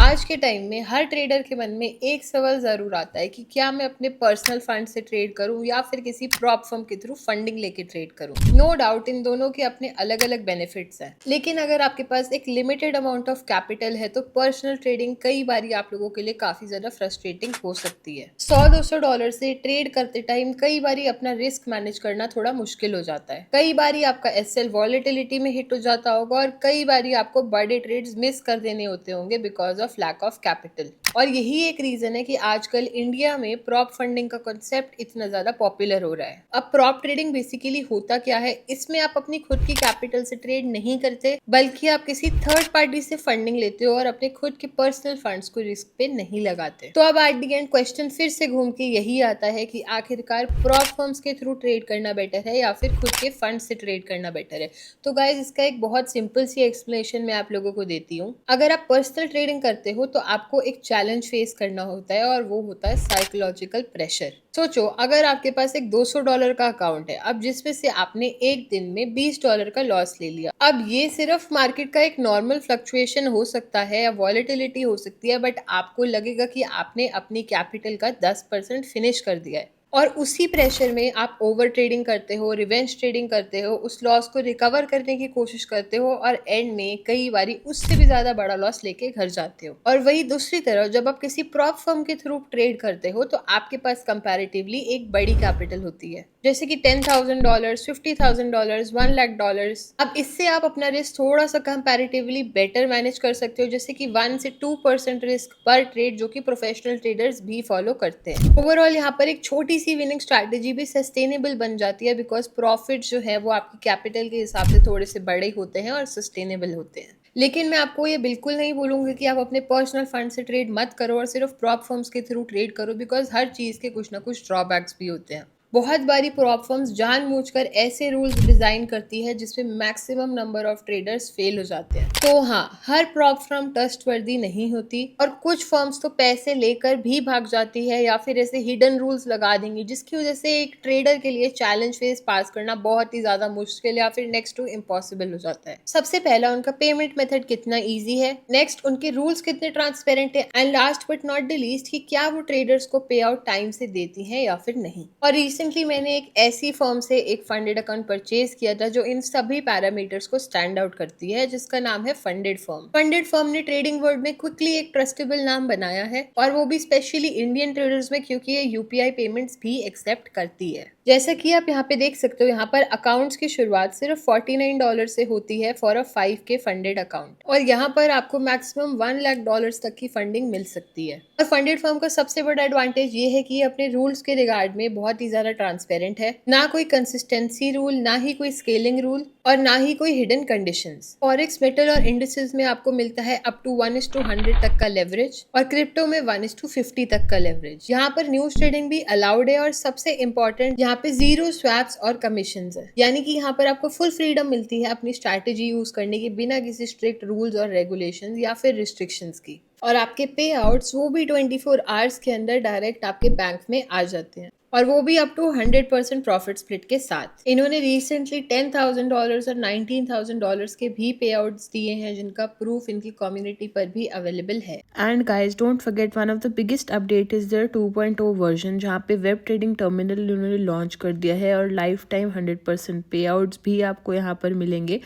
आज के टाइम में हर ट्रेडर के मन में एक सवाल जरूर आता है कि क्या मैं अपने पर्सनल फंड से ट्रेड करूं या फिर किसी प्रॉप फर्म के थ्रू फंडिंग लेके ट्रेड करूं। नो डाउट इन दोनों के अपने अलग अलग बेनिफिट्स हैं, लेकिन अगर आपके पास एक लिमिटेड अमाउंट ऑफ कैपिटल है तो पर्सनल ट्रेडिंग कई बार आप लोगों के लिए काफी ज्यादा फ्रस्ट्रेटिंग हो सकती है। $100-200 से ट्रेड करते टाइम कई बार अपना रिस्क मैनेज करना थोड़ा मुश्किल हो जाता है। कई बार आपका एसएल वॉलेटिलिटी में हिट हो जाता होगा और कई बार आपको बड़े ट्रेड्स मिस कर देने होते होंगे because of lack of capital. और यही एक रीजन है कि आजकल इंडिया में प्रॉप फंडिंग का कॉन्सेप्ट इतना ज्यादा पॉपुलर हो रहा है। अब प्रॉप ट्रेडिंग बेसिकली होता क्या है, इसमें आप अपनी खुद की कैपिटल से ट्रेड नहीं करते बल्कि आप किसी थर्ड पार्टी से फंडिंग लेते हो और अपने खुद के पर्सनल फंड्स को रिस्क पे नहीं लगाते। तो अब एट द एंड क्वेश्चन फिर से घूम के यही आता है कि आखिरकार प्रॉप फर्म्स के थ्रू ट्रेड करना बेटर है या फिर खुद के फंड से ट्रेड करना बेटर है। तो गाइज इसका एक बहुत सिंपल सी एक्सप्लेनेशन मैं आप लोगों को देती हूँ। अगर आप पर्सनल ट्रेडिंग करते हो तो आपको एक चैलेंज फेस करना होता है और वो होता है साइकोलॉजिकल प्रेशर। सोचो अगर आपके पास एक $200 का अकाउंट है, अब जिसमें से आपने एक दिन में $20 का लॉस ले लिया। अब ये सिर्फ मार्केट का एक नॉर्मल फ्लक्चुएशन हो सकता है या वॉलेटिलिटी हो सकती है, बट आपको लगेगा कि आपने अपनी कैपिटल का 10% फिनिश कर दिया है और उसी प्रेशर में आप ओवर ट्रेडिंग करते हो, रिवेंज ट्रेडिंग करते हो, उस लॉस को रिकवर करने की कोशिश करते हो और एंड में कई बारी उससे भी ज्यादा बड़ा लॉस लेके घर जाते हो। और वही दूसरी तरफ जब आप किसी प्रॉप फर्म के थ्रू ट्रेड करते हो तो आपके पास कंपैरेटिवली एक बड़ी कैपिटल होती है, जैसे कि $10,000, $50,000, $1,00,000। अब इससे आप अपना रिस्क थोड़ा सा कंपैरेटिवली बेटर मैनेज कर सकते हो, जैसे कि 1 से 2% रिस्क पर ट्रेड, जो कि प्रोफेशनल ट्रेडर्स भी फॉलो करते हैं। ओवरऑल यहाँ पर एक छोटी सी विनिंग स्ट्रैटेजी भी सस्टेनेबल बन जाती है बिकॉज प्रॉफिट जो है वो आपकी कैपिटल के हिसाब से थोड़े से बड़े होते हैं और सस्टेनेबल होते हैं। लेकिन मैं आपको ये बिल्कुल नहीं बोलूंगी कि आप अपने पर्सनल फंड से ट्रेड मत करो और सिर्फ प्रॉप फर्म्स के थ्रू ट्रेड करो, बिकॉज हर चीज के कुछ ना कुछ ड्रॉबैक्स भी होते हैं। बहुत बारी प्रॉप फर्म्स जानबूझकर ऐसे रूल्स डिजाइन करती है जिसमें maximum number of traders fail हो जाते हैं। तो हाँ, हर प्रॉप फर्म ट्रस्टवर्दी नहीं होती और कुछ फर्म्स तो पैसे लेकर भी भाग जाती है या फिर ऐसे हिडन रूल्स लगा देंगी जिसकी वजह से एक ट्रेडर के लिए चैलेंज फेज पास करना बहुत ही ज्यादा मुश्किल या फिर नेक्स्ट टू इम्पॉसिबल हो जाता है। सबसे पहला उनका पेमेंट मेथड कितना ईजी है, नेक्स्ट उनके रूल्स कितने ट्रांसपेरेंट है, and last but not the least कि क्या वो ट्रेडर्स को पे आउट टाइम से देती है या फिर नहीं। और रिसेंटली मैंने एक ऐसी फर्म से एक फंडेड अकाउंट परचेज किया था जो इन सभी पैरामीटर्स को स्टैंड आउट करती है, जिसका नाम है फंडेड फर्म। फंडेड फर्म ने ट्रेडिंग वर्ल्ड में क्विकली एक ट्रस्टेबल नाम बनाया है और वो भी स्पेशली इंडियन ट्रेडर्स में, क्योंकि ये यूपीआई पेमेंट्स भी एक्सेप्ट करती है। जैसा कि आप यहाँ पे देख सकते हो, यहाँ पर अकाउंट्स की शुरुआत सिर्फ $49 से होती है for a 5K funded account और यहाँ पर आपको मैक्सिमम $1,00,000 तक की फंडिंग मिल सकती है। और फंडेड फर्म का सबसे बड़ा एडवांटेज ये है कि ये अपने रूल्स के रिगार्ड में बहुत ही ज्यादा ट्रांसपेरेंट है। ना कोई कंसिस्टेंसी रूल, ना ही कोई स्केलिंग रूल और ना ही कोई हिडन कंडीशंस। फॉरेक्स, मेटल और इंडिसेस में आपको मिलता है अप टू 1:100 तक का लेवरेज और क्रिप्टो में 1:50 तक का लेवरेज। यहाँ पर न्यूज ट्रेडिंग भी अलाउड है और सबसे इंपॉर्टेंट यहाँ पे जीरो स्वैप्स और कमीशन है, यानी कि यहाँ पर आपको फुल फ्रीडम मिलती है अपनी स्ट्रैटेजी यूज करने की बिना किसी स्ट्रिक्ट रूल्स और रेगुलेशंस या फिर रिस्ट्रिक्शंस की। और आपके पे आउट्स वो भी 24 आवर्स के अंदर डायरेक्ट आपके बैंक में आ जाते हैं और वो भी अप टू 100% प्रॉफिट स्प्लिट के साथ। इन्होंने रिसेंटली $10,000 और $19,000 के भी पे आउट्स दिए हैं, जिनका प्रूफ इनकी कम्युनिटी पर भी अवेलेबल है। And guys don't forget, one of the biggest update is their 2.0 version, जहाँ पे वेब ट्रेडिंग टर्मिनल उन्होंने लॉन्च कर दिया है और लाइफ टाइम 100% पे आउट्स भी आपको यहाँ पर मिलेंगे।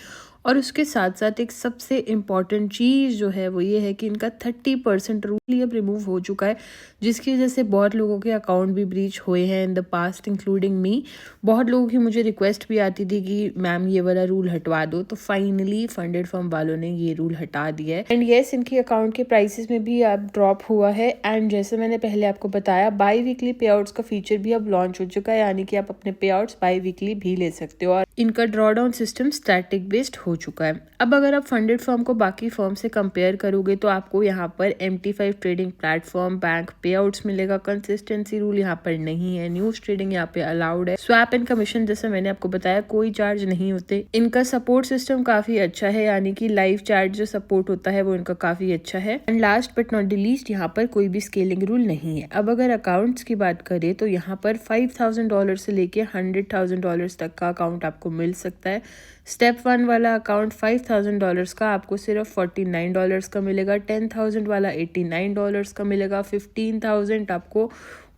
और उसके साथ साथ एक सबसे इम्पॉर्टेंट चीज़ जो है वो ये है कि इनका 30% रूल अब रिमूव हो चुका है, जिसकी वजह से बहुत लोगों के अकाउंट भी ब्रीच हुए हैं in the past, including me. बहुत लोगों की मुझे रिक्वेस्ट भी आती थी कि मैम ये वाला रूल हटवा दो, तो फाइनली फंडेड फर्म वालों ने ये रूल हटा दिया है। एंड येस, इनकी अकाउंट के प्राइसेस में भी अब ड्रॉप हुआ है। एंड जैसे मैंने पहले आपको बताया, बाई वीकली पे आउट्स का फीचर भी अब लॉन्च हो चुका है, यानी कि आप अपने पे आउट्स बाई वीकली भी ले सकते हो और इनका ड्रॉडाउन सिस्टम स्टैटिक बेस्ड हो चुका है। अब अगर आप फंडेड फर्म को बाकी फर्म से कंपेयर करोगे तो आपको यहाँ पर MT5 ट्रेडिंग प्लेटफॉर्म, बैंक पे आउट्स मिलेगा, कंसिस्टेंसी रूल यहाँ पर नहीं है, न्यूज ट्रेडिंग यहाँ पे अलाउड है, स्वैप एंड कमीशन जैसे मैंने आपको बताया कोई चार्ज नहीं होते। इनका सपोर्ट सिस्टम काफी अच्छा है, यानी कि लाइव चैट जो सपोर्ट होता है वो इनका काफी अच्छा है। And last but not the least, यहाँ पर कोई भी स्केलिंग रूल नहीं है। अब अगर अकाउंट्स की बात करें तो यहाँ पर $5,000 से लेके $100,000 तक का अकाउंट आपको मिल सकता है, स्टेप 1 वाला अकाउंट $5,000 का आपको सिर्फ $49 का मिलेगा, 10,000 वाला $89 का मिलेगा, 15,000 आपको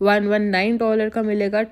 $119 का मिलेगा,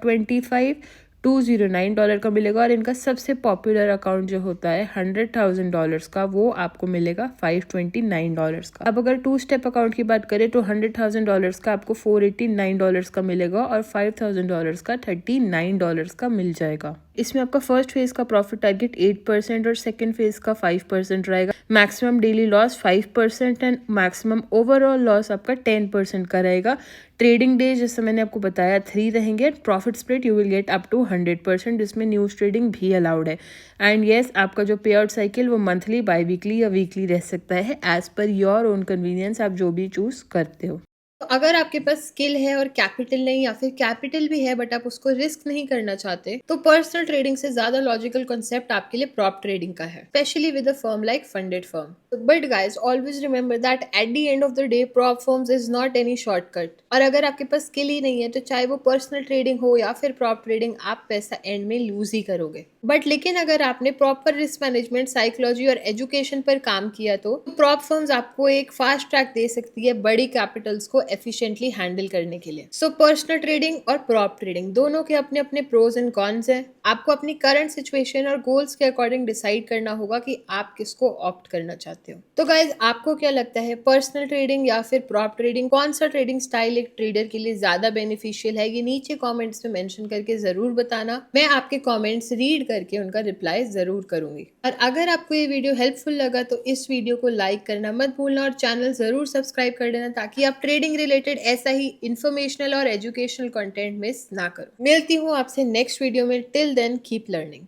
209 का मिलेगा, और इनका सबसे पॉपुलर अकाउंट जो होता है $100,000 का, वो आपको मिलेगा $529 का। अब अगर 2 स्टेप अकाउंट की बात करें तो $100,000 का आपको $489 का मिलेगा और $5,000 का $39 का मिल जाएगा। इसमें आपका फर्स्ट फेज का प्रॉफिट टारगेट 8% और सेकंड फेज का 5% रहेगा। Maximum daily loss 5% and maximum overall loss आपका 10% का रहेगा। ट्रेडिंग डे जैसे मैंने आपको बताया 3 रहेंगे। Profit split you will get up to 100%, जिसमें न्यूज ट्रेडिंग भी अलाउड है। एंड येस, आपका जो पे आउट साइकिल वो मंथली, बाई वीकली या वीकली रह सकता है, as per your own convenience, आप जो भी चूज करते हो। तो अगर आपके पास स्किल है और कैपिटल नहीं, या फिर कैपिटल भी है बट आप उसको रिस्क नहीं करना चाहते, तो पर्सनल ट्रेडिंग से ज्यादा लॉजिकल कॉन्सेप्ट आपके लिए प्रॉप ट्रेडिंग का है, specially with a firm like funded firm. But guys always remember that at the end of the day prop firms is not any shortcut. और अगर आपके पास स्किल ही नहीं है तो चाहे वो पर्सनल ट्रेडिंग हो या फिर प्रॉप ट्रेडिंग, आप पैसा एंड में लूज ही करोगे। बट लेकिन अगर आपने प्रॉपर रिस्क मैनेजमेंट, साइकोलॉजी और एजुकेशन पर काम किया तो प्रॉप फर्म्स आपको एक फास्ट ट्रैक दे सकती है बड़ी कैपिटल्स को एफिशिएंटली हैंडल करने के लिए। सो पर्सनल ट्रेडिंग और प्रॉप ट्रेडिंग दोनों के अपने अपने प्रोज एंड कॉन्स हैं। आपको अपनी करंट सिचुएशन और गोल्स के अकॉर्डिंग डिसाइड करना होगा कि आप किसको ऑप्ट करना चाहते हो। तो गाइज, आपको क्या लगता है, पर्सनल ट्रेडिंग या फिर प्रॉप ट्रेडिंग, कौन सा ट्रेडिंग स्टाइल एक ट्रेडर के लिए ज्यादा बेनिफिशियल है? ये नीचे कॉमेंट्स में मेंशन करके जरूर बताना। मैं आपके कॉमेंट्स रीड करके उनका रिप्लाई जरूर करूंगी। और अगर आपको ये वीडियो हेल्पफुल लगा तो इस वीडियो को लाइक करना मत भूलना और चैनल जरूर सब्सक्राइब कर देना, ताकि आप ट्रेडिंग रिलेटेड ऐसा ही इंफॉर्मेशनल और एजुकेशनल कंटेंट मिस ना करो। मिलती हूँ आपसे नेक्स्ट वीडियो में। Till then keep learning.